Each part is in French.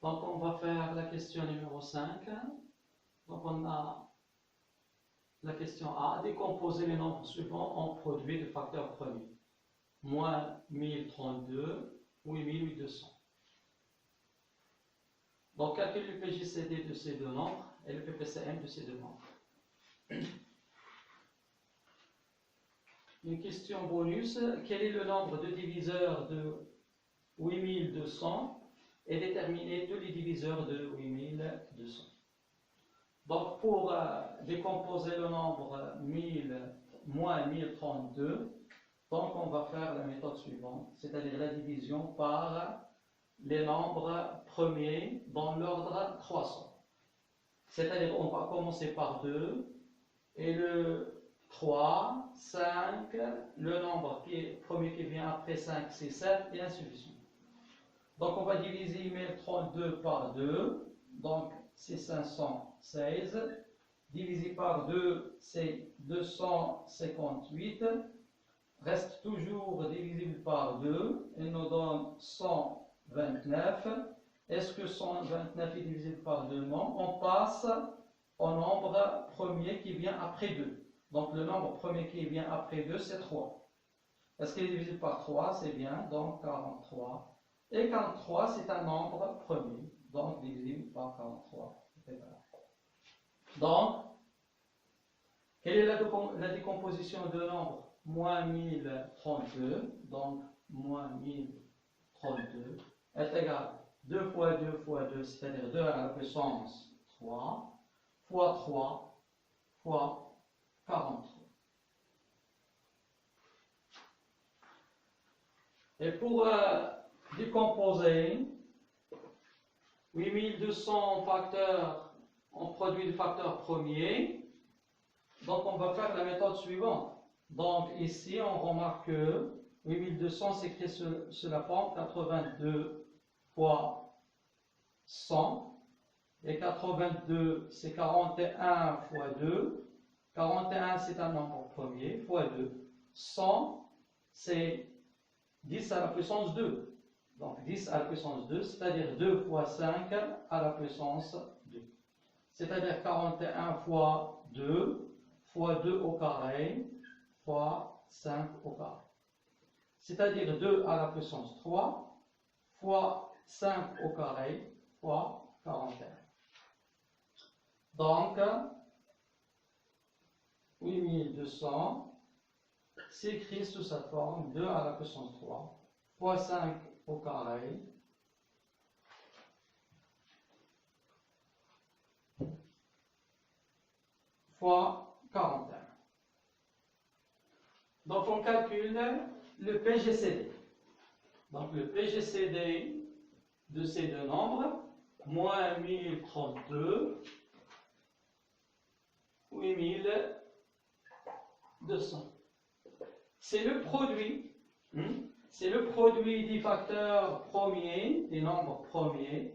Donc on va faire la question numéro 5. Donc on a la question A, décomposer les nombres suivants en produits de facteurs premiers. Moins 1032 ou 8200. Donc calcule le PJCD de ces deux nombres et le PPCM de ces deux nombres. Une question bonus, quel est le nombre de diviseurs de 8200 et déterminer tous les diviseurs de 8200. Donc pour décomposer le nombre 1000 moins 1032, donc on va faire la méthode suivante, c'est-à-dire la division par les nombres premiers dans l'ordre croissant. C'est-à-dire on va commencer par 2 et le 3, 5, le nombre premier qui vient après 5 c'est 7 et ainsi de suite. Donc on va diviser 1032 par 2, donc c'est 516, divisé par 2 c'est 258, reste toujours divisible par 2, et nous donne 129. Est-ce que 129 est divisible par 2? Non, on passe au nombre premier qui vient après 2. Donc le nombre premier qui vient après 2 c'est 3. Est-ce qu'il est divisible par 3? C'est bien, donc 43. Et 43, c'est un nombre premier, donc divisible par 43. Donc, quelle est la décomposition de nombre? Moins 1032, donc moins 1032, est égal 2 fois 2 fois 2, c'est-à-dire 2 à la puissance 3, fois 3, fois 43. Et pour décomposer 8200 facteurs en produit de facteurs premiers, donc on va faire la méthode suivante. Donc ici on remarque que 8200 s'écrit sur la forme 82 fois 100 et 82 c'est 41 fois 2, 41 c'est un nombre premier fois 2, 100 c'est 10 à la puissance 2. Donc 10 à la puissance 2, c'est-à-dire 2 fois 5 à la puissance 2. C'est-à-dire 41 fois 2 fois 2 au carré fois 5 au carré. C'est-à-dire 2 à la puissance 3 fois 5 au carré fois 41. Donc 8200 s'écrit sous sa forme 2 à la puissance 3 fois 5 au carré fois 41. Donc on calcule le PGCD. Donc le PGCD de ces deux nombres, moins 1032, 8200. C'est le produit des facteurs premiers, des nombres premiers,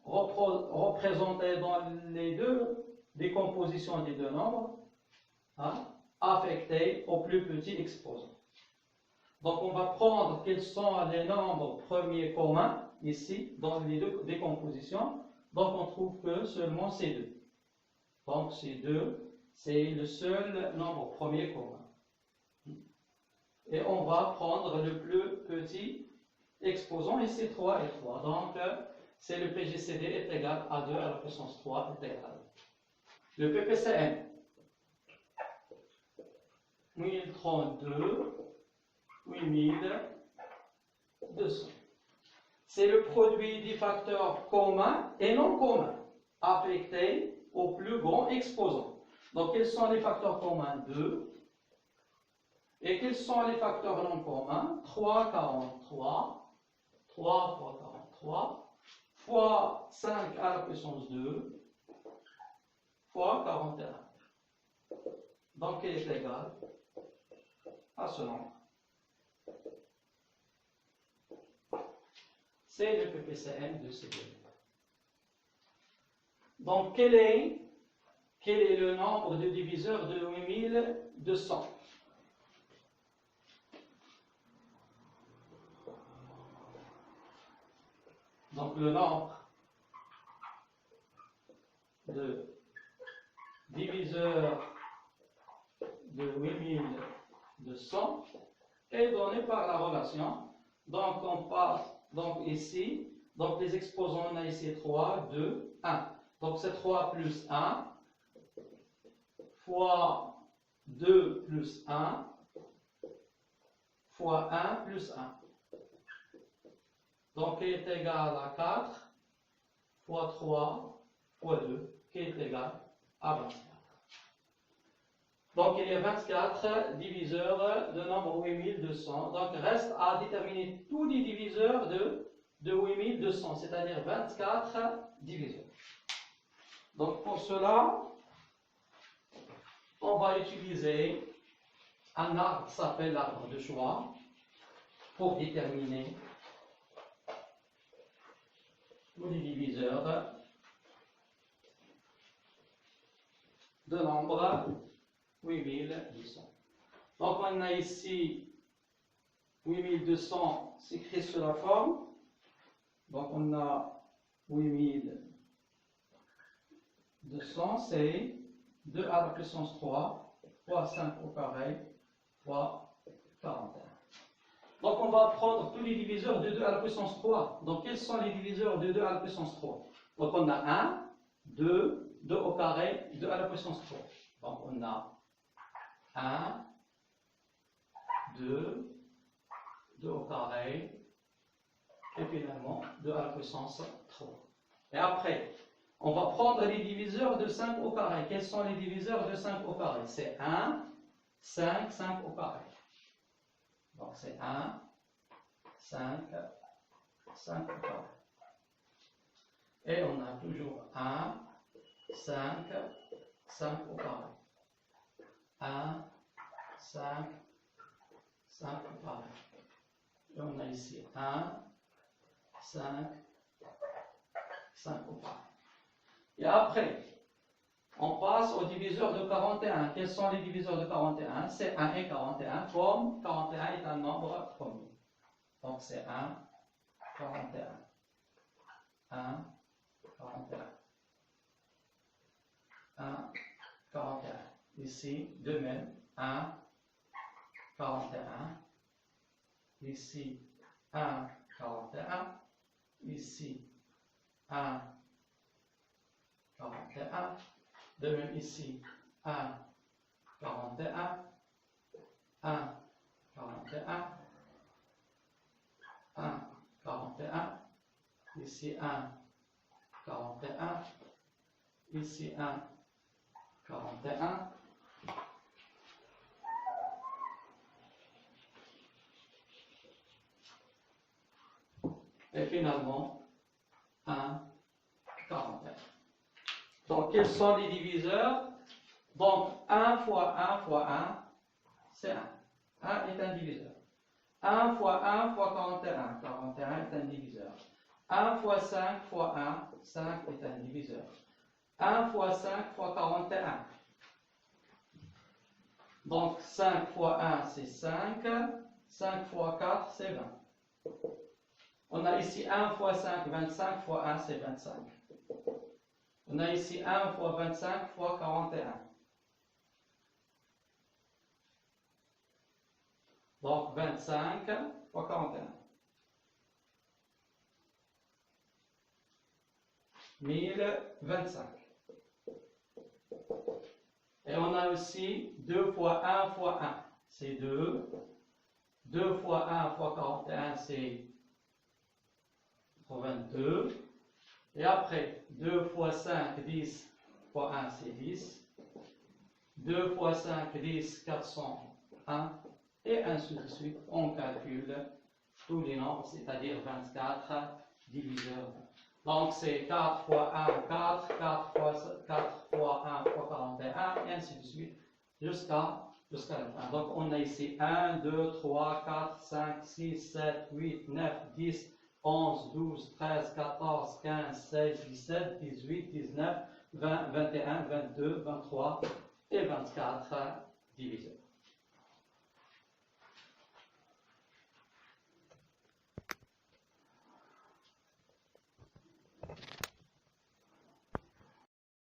représentés dans les deux décompositions des deux nombres, affectés au plus petit exposant. Donc on va prendre quels sont les nombres premiers communs, ici, dans les deux décompositions. Donc on trouve que seulement ces deux. Donc ces deux, c'est le seul nombre premier commun. Et on va prendre le plus petit exposant, ici 3 et 3. Donc, c'est le PGCD est égal à 2 à la puissance 3 est égal à 2. Le PPCM, 1032, 8200. C'est le produit des facteurs communs et non communs, affectés au plus grand exposant. Donc, quels sont les facteurs communs? 2. Et quels sont les facteurs non communs? 3, 43, 3 fois 43, fois 5 à la puissance 2, fois 41. Donc, il est égal à ce nombre. C'est le PPCM de ces deux. Donc, quel est le nombre de diviseurs de 8200? Donc Donc le nombre de diviseurs de 8200 est donné par la relation. Donc on passe donc ici, donc les exposants, on a ici 3, 2, 1. Donc c'est 3 plus 1 fois 2 plus 1 fois 1 plus 1. Donc qui est égal à 4 fois 3 fois 2, qui est égal à 24. Donc il y a 24 diviseurs de nombre 8200. Donc reste à déterminer tous les diviseurs de 8200, c'est-à-dire 24 diviseurs. Donc pour cela, on va utiliser un arbre qui s'appelle l'arbre de choix pour déterminer tous les diviseurs de nombre 8200. Donc on a ici 8200, c'est écrit sur la forme. Donc on a 8200, c'est 2 à la puissance 3 fois 5 au carré fois 41. Donc on va prendre tous les diviseurs de 2 à la puissance 3. Donc quels sont les diviseurs de 2 à la puissance 3? Donc on a 1, 2, 2 au carré, 2 à la puissance 3. Donc on a 1, 2, 2 au carré, et finalement 2 à la puissance 3. Et après, on va prendre les diviseurs de 5 au carré. Quels sont les diviseurs de 5 au carré? C'est 1, 5, 5 au carré. Donc c'est 1, 5, 5 au carré. Et on a toujours 1, 5, 5 au carré. 1, 5, 5 au carré. Et on a ici 1, 5, 5 au carré. Et après, on passe aux diviseurs de 41. Quels sont les diviseurs de 41? C'est 1 et 41, comme 41 est un nombre premier. Donc c'est 1, 41. 1, 41. 1, 41. Ici, de même, 1, 41. Ici, 1, 41. Ici, 1, 41. De même ici, 1, 41. 1, 41. 1, 41. Ici, 1, 41. Ici, 1, 41. Et finalement, 1, 41. Donc, quels sont les diviseurs? Donc, 1 fois 1 fois 1, c'est 1. 1 est un diviseur. 1 fois 1 fois 41. 41 est un diviseur. 1 fois 5 fois 1, 5 est un diviseur. 1 fois 5 fois 41. Donc 5 fois 1 c'est 5. 5 fois 4 c'est 20. On a ici 1 fois 5, 25 fois 1 c'est 25. On a ici 1 fois 25 fois 41. Donc 25 fois 41. 1025. Et on a aussi 2 fois 1 fois 1, c'est 2. 2 fois 1 fois 41, c'est 22. Et après, 2 fois 5, 10 fois 1, c'est 10. 2 fois 5, 10, 401. Et ainsi de suite, on calcule tous les nombres, c'est-à-dire 24 diviseurs. Donc c'est 4 fois 1, 4, 4 fois 1 fois 41, et ainsi de suite, jusqu'à la fin. Donc on a ici 1, 2, 3, 4, 5, 6, 7, 8, 9, 10, 11, 12, 13, 14, 15, 16, 17, 18, 19, 20, 21, 22, 23 et 24 diviseurs.